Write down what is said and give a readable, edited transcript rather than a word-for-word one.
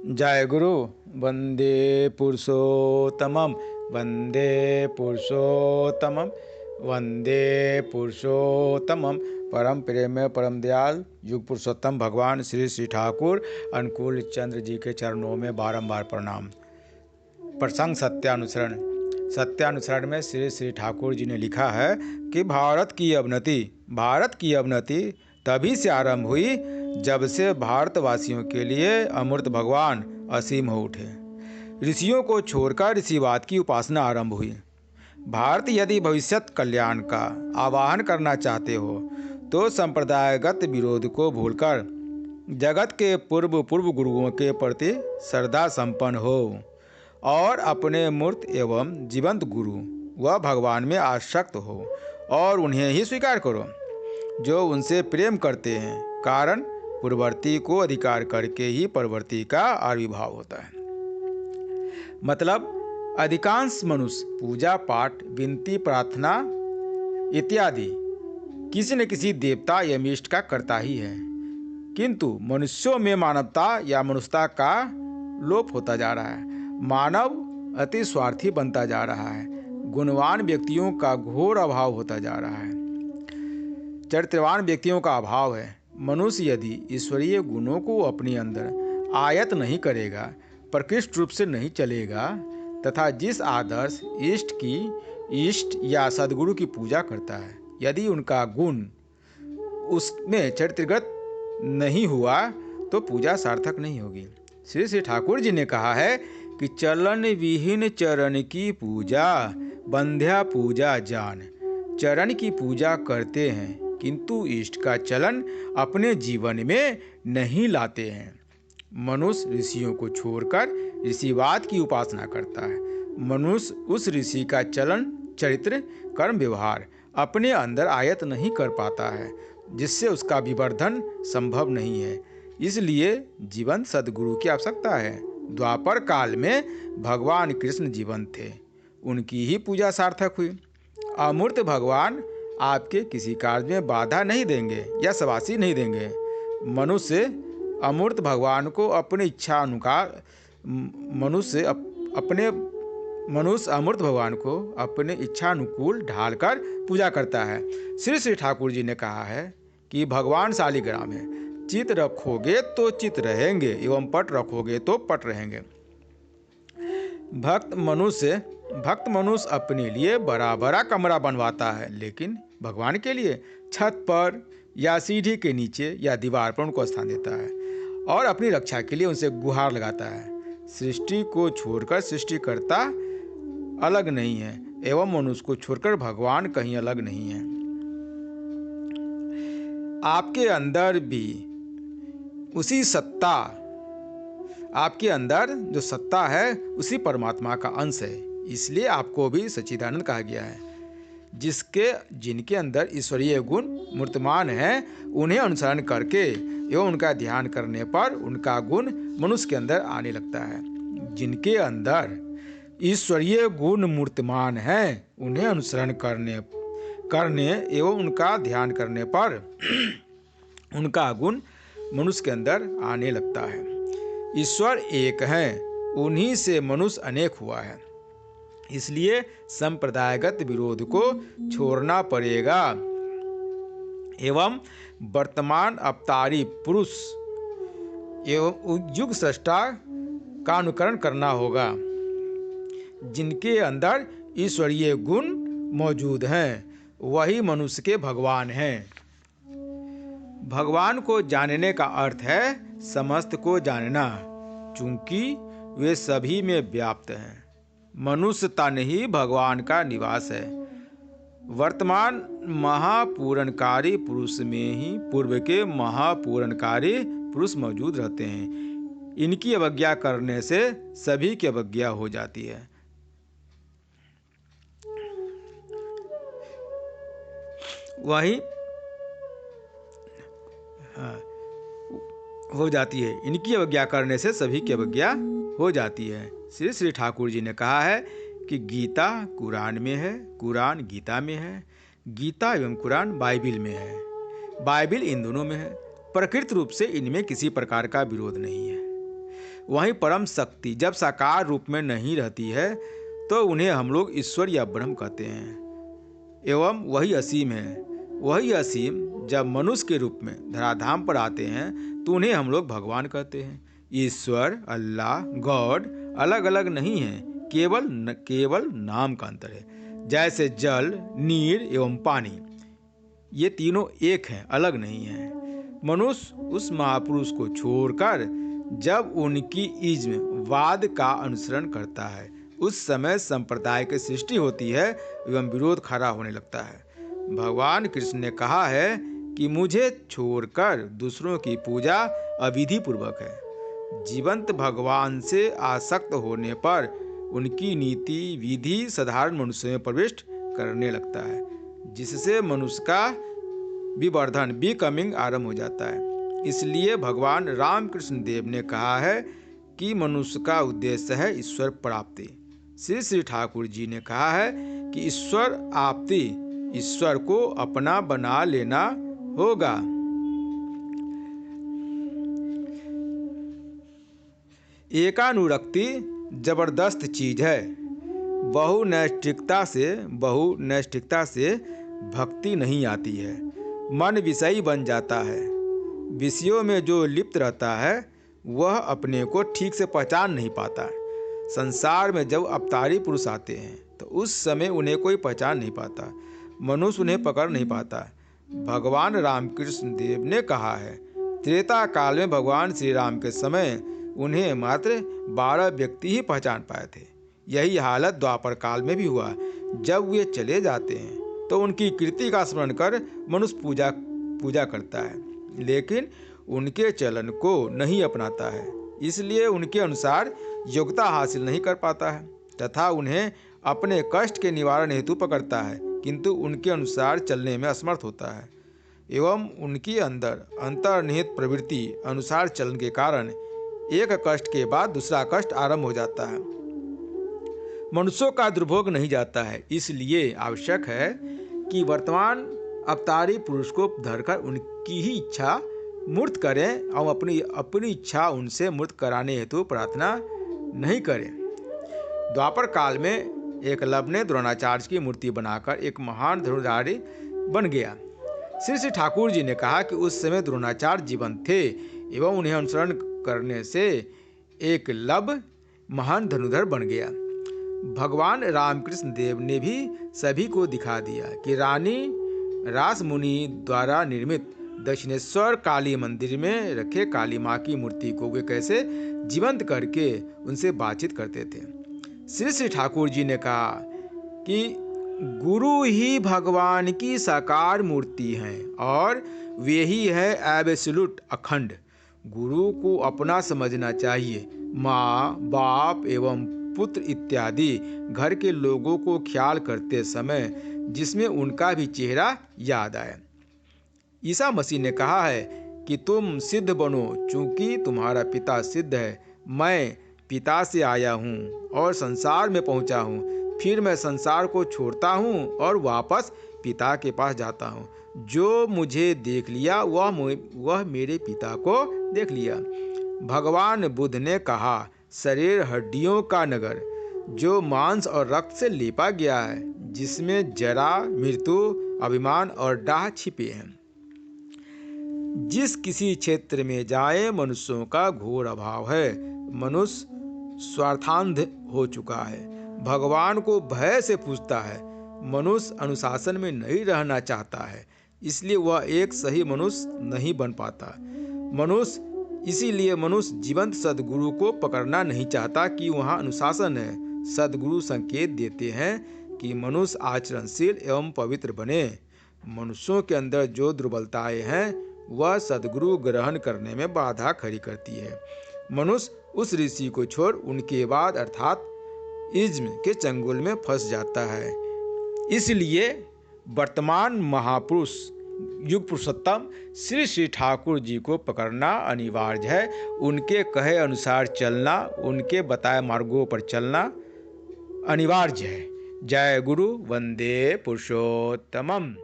जय गुरु। वंदे पुरुषोत्तमम, वंदे पुरुषोत्तमम, वंदे पुरुषोत्तमम। परम प्रेम परम दयाल युग पुरुषोत्तम भगवान श्री श्री ठाकुर अनुकूल चंद्र जी के चरणों में बारंबार प्रणाम। प्रसंग सत्यानुसरण। सत्यानुसरण में श्री श्री ठाकुर जी ने लिखा है कि भारत की अवनति तभी से आरंभ हुई जब से भारतवासियों के लिए अमृत भगवान असीम हो उठे। ऋषियों को छोड़कर ऋषिवाद की उपासना आरंभ हुई। भारत यदि भविष्यत कल्याण का आवाहन करना चाहते हो तो संप्रदायगत विरोध को भूलकर जगत के पूर्व गुरुओं के प्रति श्रद्धा संपन्न हो और अपने मूर्त एवं जीवंत गुरु व भगवान में आसक्त हो और उन्हें ही स्वीकार करो जो उनसे प्रेम करते हैं। कारण पूर्ववर्ती को अधिकार करके ही परवर्ती का आविर्भाव होता है। मतलब अधिकांश मनुष्य पूजा पाठ, विनती, प्रार्थना इत्यादि किसी न किसी देवता या इष्ट का करता ही है, किंतु मनुष्यों में मानवता या मनुष्यता का लोप होता जा रहा है। मानव अति स्वार्थी बनता जा रहा है। गुणवान व्यक्तियों का घोर अभाव होता जा रहा है। चरित्रवान व्यक्तियों का अभाव है। मनुष्य यदि ईश्वरीय गुणों को अपने अंदर आयत नहीं करेगा, प्रकृष्ट रूप से नहीं चलेगा तथा जिस आदर्श इष्ट या सद्गुरु की पूजा करता है, यदि उनका गुण उसमें चरित्रगत नहीं हुआ तो पूजा सार्थक नहीं होगी। श्री श्री ठाकुर जी ने कहा है कि चलन विहीन चरण की पूजा बंध्या पूजा जान। चरण की पूजा करते हैं किंतु इष्ट का चलन अपने जीवन में नहीं लाते हैं। मनुष्य ऋषियों को छोड़कर ऋषिवाद की उपासना करता है। मनुष्य उस ऋषि का चलन, चरित्र, कर्म, व्यवहार अपने अंदर आयत नहीं कर पाता है, जिससे उसका विवर्धन संभव नहीं है। इसलिए जीवंत सद्गुरु की आवश्यकता है। द्वापर काल में भगवान कृष्ण जीवंत थे, उनकी ही पूजा सार्थक हुई। अमूर्त भगवान आपके किसी कार्य में बाधा नहीं देंगे या शाबाशी नहीं देंगे। मनुष्य अमूर्त भगवान को अपनी इच्छा अनुसार मनुष्य अमूर्त भगवान को अपने इच्छा अनुकूल ढालकर पूजा करता है। श्री श्री ठाकुर जी ने कहा है कि भगवान शालिग्राम है। चित रखोगे तो चित रहेंगे एवं पट रखोगे तो पट रहेंगे। भक्त मनुष्य अपने लिए बड़ा बड़ा कमरा बनवाता है, लेकिन भगवान के लिए छत पर या सीढ़ी के नीचे या दीवार पर उनको स्थान देता है और अपनी रक्षा के लिए उनसे गुहार लगाता है। सृष्टि को छोड़कर सृष्टिकर्ता अलग नहीं है एवं मनुष्य को छोड़कर भगवान कहीं अलग नहीं है। आपके अंदर भी उसी सत्ता, आपके अंदर जो सत्ता है उसी परमात्मा का अंश है। इसलिए आपको भी सच्चिदानंद कहा गया है। जिनके अंदर ईश्वरीय गुण मूर्तमान हैं, उन्हें अनुसरण करके एवं उनका ध्यान करने पर उनका गुण मनुष्य के अंदर आने लगता है। जिनके अंदर ईश्वरीय गुण मूर्तमान हैं, उन्हें अनुसरण करने एवं उनका ध्यान करने पर उनका गुण मनुष्य के अंदर आने लगता है। ईश्वर एक है, उन्हीं से मनुष्य अनेक हुआ है। इसलिए संप्रदायगत विरोध को छोड़ना पड़ेगा एवं वर्तमान अवतारी पुरुष एवं युग सृष्टा का अनुकरण करना होगा, जिनके अंदर ईश्वरीय गुण मौजूद हैं। वही मनुष्य के भगवान हैं। भगवान को जानने का अर्थ है समस्त को जानना, चूंकि वे सभी में व्याप्त हैं। मनुष्य तन ही भगवान का निवास है। वर्तमान महापूरणकारी पुरुष में ही पूर्व के महापूरणकारी पुरुष मौजूद रहते हैं। इनकी अवज्ञा करने से सभी की अवज्ञा हो जाती है। इनकी अवज्ञा करने से सभी की अवज्ञा हो जाती है। श्री श्री ठाकुर जी ने कहा है कि गीता कुरान में है, कुरान गीता में है, गीता एवं कुरान बाइबिल में है, बाइबिल इन दोनों में है। प्रकृति रूप से इनमें किसी प्रकार का विरोध नहीं है। वहीं परम शक्ति जब साकार रूप में नहीं रहती है तो उन्हें हम लोग ईश्वर या ब्रह्म कहते हैं। एवं वही असीम है। वही असीम जब मनुष्य के रूप में धराधाम पर आते हैं तो उन्हें हम लोग भगवान कहते हैं। ईश्वर, अल्लाह, गॉड अलग अलग नहीं है, केवल नाम का अंतर है। जैसे जल, नीर एवं पानी, ये तीनों एक हैं, अलग नहीं हैं। मनुष्य उस महापुरुष को छोड़कर जब उनकी इज्म वाद का अनुसरण करता है उस समय संप्रदाय की सृष्टि होती है एवं विरोध खड़ा होने लगता है। भगवान कृष्ण ने कहा है कि मुझे छोड़कर दूसरों की पूजा अविधि पूर्वक है। जीवंत भगवान से आसक्त होने पर उनकी नीति विधि साधारण मनुष्य में प्रवेश करने लगता है, जिससे मनुष्य का विवर्धन बिकमिंग आरंभ हो जाता है। इसलिए भगवान रामकृष्ण देव ने कहा है कि मनुष्य का उद्देश्य है ईश्वर प्राप्ति। श्री श्री ठाकुर जी ने कहा है कि ईश्वर आपति, ईश्वर को अपना बना लेना होगा। एकानुरक्ति जबरदस्त चीज है। बहुनैष्ठिकता से भक्ति नहीं आती है। मन विषयी बन जाता है। विषयों में जो लिप्त रहता है वह अपने को ठीक से पहचान नहीं पाता। संसार में जब अवतारी पुरुष आते हैं तो उस समय उन्हें कोई पहचान नहीं पाता, मनुष्य उन्हें पकड़ नहीं पाता। भगवान रामकृष्ण देव ने कहा है, त्रेता काल में भगवान श्री राम के समय उन्हें मात्र 12 व्यक्ति ही पहचान पाए थे। यही हालत द्वापर काल में भी हुआ। जब वे चले जाते हैं तो उनकी कीर्ति का स्मरण कर मनुष्य पूजा करता है, लेकिन उनके चलन को नहीं अपनाता है, इसलिए उनके अनुसार योग्यता हासिल नहीं कर पाता है तथा उन्हें अपने कष्ट के निवारण हेतु पकड़ता है, किंतु उनके अनुसार चलने में असमर्थ होता है। एवं उनके अंदर अंतर्निहित प्रवृत्ति अनुसार चलन के कारण एक कष्ट के बाद दूसरा कष्ट आरंभ हो जाता है। मनुष्यों का दुर्भोग नहीं जाता है। इसलिए आवश्यक है कि वर्तमान अवतारी पुरुष को धरकर उनकी ही इच्छा मूर्त करें और अपनी इच्छा उनसे मूर्त कराने हेतु प्रार्थना नहीं करें। द्वापर काल में एकलव्य ने द्रोणाचार्य की मूर्ति बनाकर एक महान धनुर्धारी बन गया। श्री श्री ठाकुर जी ने कहा कि उस समय द्रोणाचार्य जीवंत थे एवं उन्हें अनुसरण करने से एकलव्य महान धनुर्धर बन गया। भगवान रामकृष्ण देव ने भी सभी को दिखा दिया कि रानी रासमुनि द्वारा निर्मित दक्षिणेश्वर काली मंदिर में रखे काली माँ की मूर्ति को वे कैसे जीवंत करके उनसे बातचीत करते थे। श्री श्री ठाकुर जी ने कहा कि गुरु ही भगवान की साकार मूर्ति हैं और वे ही है एब्सोल्यूट अखंड। गुरु को अपना समझना चाहिए। माँ, बाप एवं पुत्र इत्यादि घर के लोगों को ख्याल करते समय जिसमें उनका भी चेहरा याद आए। ईसा मसीह ने कहा है कि तुम सिद्ध बनो चूंकि तुम्हारा पिता सिद्ध है। मैं पिता से आया हूँ और संसार में पहुँचा हूँ, फिर मैं संसार को छोड़ता हूँ और वापस पिता के पास जाता हूँ। जो मुझे देख लिया वह मेरे पिता को देख लिया। भगवान बुद्ध ने कहा, शरीर हड्डियों का नगर जो मांस और रक्त से लेपा गया है, जिसमें जरा, मृत्यु, अभिमान और डाह छिपे हैं। जिस किसी क्षेत्र में जाए मनुष्यों का घोर अभाव है। मनुष्य स्वार्थांध हो चुका है, भगवान को भय से पूजता है। मनुष्य अनुशासन में नहीं रहना चाहता है, इसलिए वह एक सही मनुष्य नहीं बन पाता। इसीलिए मनुष्य जीवंत सद्गुरु को पकड़ना नहीं चाहता कि वहाँ अनुशासन है। सद्गुरु संकेत देते हैं कि मनुष्य आचरणशील एवं पवित्र बने। मनुष्यों के अंदर जो दुर्बलताएं हैं वह सद्गुरु ग्रहण करने में बाधा खड़ी करती है। मनुष्य उस ऋषि को छोड़ उनके बाद अर्थात इज्म के चंगुल में फंस जाता है। इसलिए वर्तमान महापुरुष युग पुरुषोत्तम श्री श्री ठाकुर जी को पकड़ना अनिवार्य है। उनके कहे अनुसार चलना, उनके बताए मार्गों पर चलना अनिवार्य है। जय गुरु, वंदे पुरुषोत्तमम।